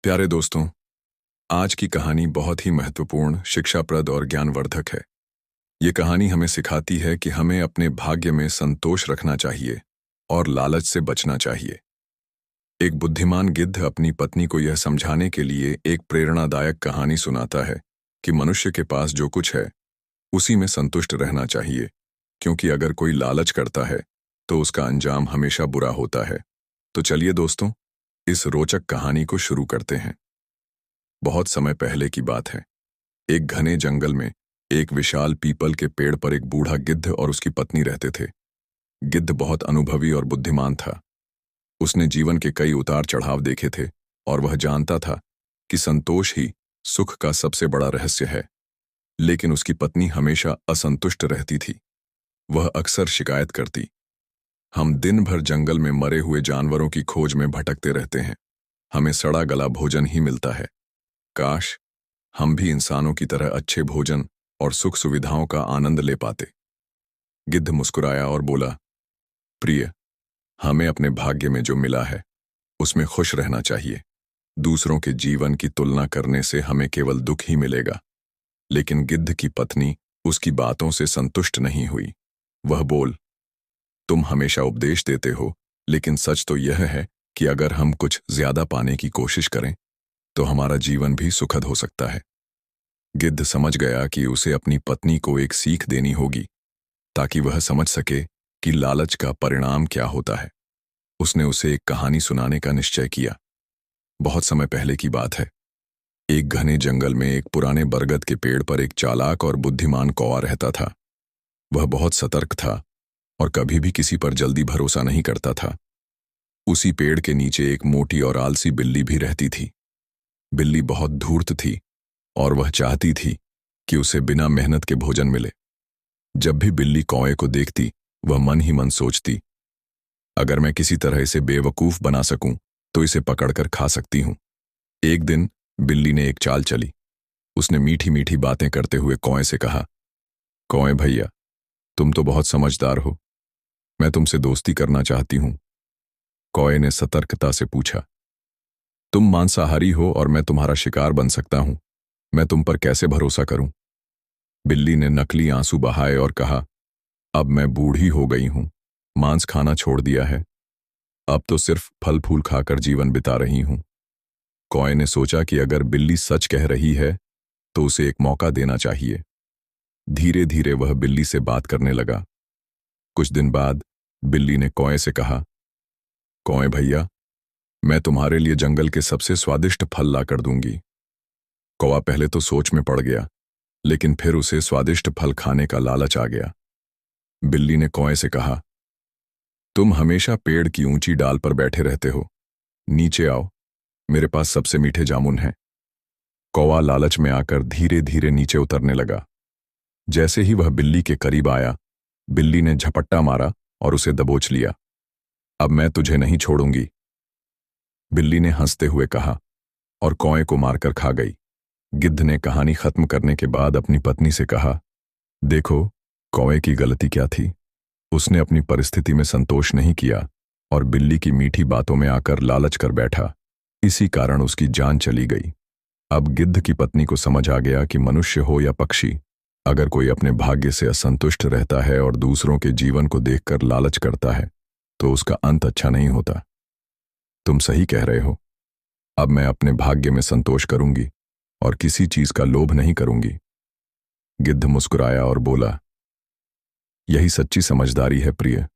प्यारे दोस्तों, आज की कहानी बहुत ही महत्वपूर्ण, शिक्षाप्रद और ज्ञानवर्धक है। ये कहानी हमें सिखाती है कि हमें अपने भाग्य में संतोष रखना चाहिए और लालच से बचना चाहिए। एक बुद्धिमान गिद्ध अपनी पत्नी को यह समझाने के लिए एक प्रेरणादायक कहानी सुनाता है कि मनुष्य के पास जो कुछ है, उसी में संतुष्ट रहना चाहिए, क्योंकि अगर कोई लालच करता है, तो उसका अंजाम हमेशा बुरा होता है। तो चलिए दोस्तों, इस रोचक कहानी को शुरू करते हैं। बहुत समय पहले की बात है। एक घने जंगल में एक विशाल पीपल के पेड़ पर एक बूढ़ा गिद्ध और उसकी पत्नी रहते थे। गिद्ध बहुत अनुभवी और बुद्धिमान था। उसने जीवन के कई उतार चढ़ाव देखे थे और वह जानता था कि संतोष ही सुख का सबसे बड़ा रहस्य है। लेकिन उसकी पत्नी हमेशा असंतुष्ट रहती थी। वह अक्सर शिकायत करती, हम दिन भर जंगल में मरे हुए जानवरों की खोज में भटकते रहते हैं। हमें सड़ा गला भोजन ही मिलता है। काश हम भी इंसानों की तरह अच्छे भोजन और सुख सुविधाओं का आनंद ले पाते। गिद्ध मुस्कुराया और बोला, प्रिय, हमें अपने भाग्य में जो मिला है उसमें खुश रहना चाहिए। दूसरों के जीवन की तुलना करने से हमें केवल दुख ही मिलेगा। लेकिन गिद्ध की पत्नी उसकी बातों से संतुष्ट नहीं हुई। वह बोल, तुम हमेशा उपदेश देते हो, लेकिन सच तो यह है कि अगर हम कुछ ज्यादा पाने की कोशिश करें तो हमारा जीवन भी सुखद हो सकता है। गिद्ध समझ गया कि उसे अपनी पत्नी को एक सीख देनी होगी, ताकि वह समझ सके कि लालच का परिणाम क्या होता है। उसने उसे एक कहानी सुनाने का निश्चय किया। बहुत समय पहले की बात है। एक घने जंगल में एक पुराने बरगद के पेड़ पर एक चालाक और बुद्धिमान कौवा रहता था। वह बहुत सतर्क था और कभी भी किसी पर जल्दी भरोसा नहीं करता था। उसी पेड़ के नीचे एक मोटी और आलसी बिल्ली भी रहती थी। बिल्ली बहुत धूर्त थी और वह चाहती थी कि उसे बिना मेहनत के भोजन मिले। जब भी बिल्ली कौवे को देखती, वह मन ही मन सोचती, अगर मैं किसी तरह इसे बेवकूफ बना सकूं तो इसे पकड़कर खा सकती हूं। एक दिन बिल्ली ने एक चाल चली। उसने मीठी मीठी बातें करते हुए कौवे से कहा, कौवे भैया, तुम तो बहुत समझदार हो। मैं तुमसे दोस्ती करना चाहती हूं। कौवे ने सतर्कता से पूछा, तुम मांसाहारी हो और मैं तुम्हारा शिकार बन सकता हूं। मैं तुम पर कैसे भरोसा करूं? बिल्ली ने नकली आंसू बहाए और कहा, अब मैं बूढ़ी हो गई हूं, मांस खाना छोड़ दिया है। अब तो सिर्फ फल फूल खाकर जीवन बिता रही हूं। कौवे ने सोचा कि अगर बिल्ली सच कह रही है तो उसे एक मौका देना चाहिए। धीरे धीरे वह बिल्ली से बात करने लगा। कुछ दिन बाद बिल्ली ने कौवे से कहा, कौवे भैया, मैं तुम्हारे लिए जंगल के सबसे स्वादिष्ट फल ला कर दूंगी। कौवा पहले तो सोच में पड़ गया, लेकिन फिर उसे स्वादिष्ट फल खाने का लालच आ गया। बिल्ली ने कौवे से कहा, तुम हमेशा पेड़ की ऊंची डाल पर बैठे रहते हो। नीचे आओ, मेरे पास सबसे मीठे जामुन हैं। कौवा लालच में आकर धीरे धीरे नीचे उतरने लगा। जैसे ही वह बिल्ली के करीब आया, बिल्ली ने झपट्टा मारा और उसे दबोच लिया। अब मैं तुझे नहीं छोड़ूंगी, बिल्ली ने हंसते हुए कहा और कौवे को मारकर खा गई। गिद्ध ने कहानी खत्म करने के बाद अपनी पत्नी से कहा, देखो कौवे की गलती क्या थी। उसने अपनी परिस्थिति में संतोष नहीं किया और बिल्ली की मीठी बातों में आकर लालच कर बैठा। इसी कारण उसकी जान चली गई। अब गिद्ध की पत्नी को समझ आ गया कि मनुष्य हो या पक्षी, अगर कोई अपने भाग्य से असंतुष्ट रहता है और दूसरों के जीवन को देखकर लालच करता है, तो उसका अंत अच्छा नहीं होता। तुम सही कह रहे हो। अब मैं अपने भाग्य में संतोष करूंगी और किसी चीज का लोभ नहीं करूंगी। गिद्ध मुस्कुराया और बोला, यही सच्ची समझदारी है प्रिय।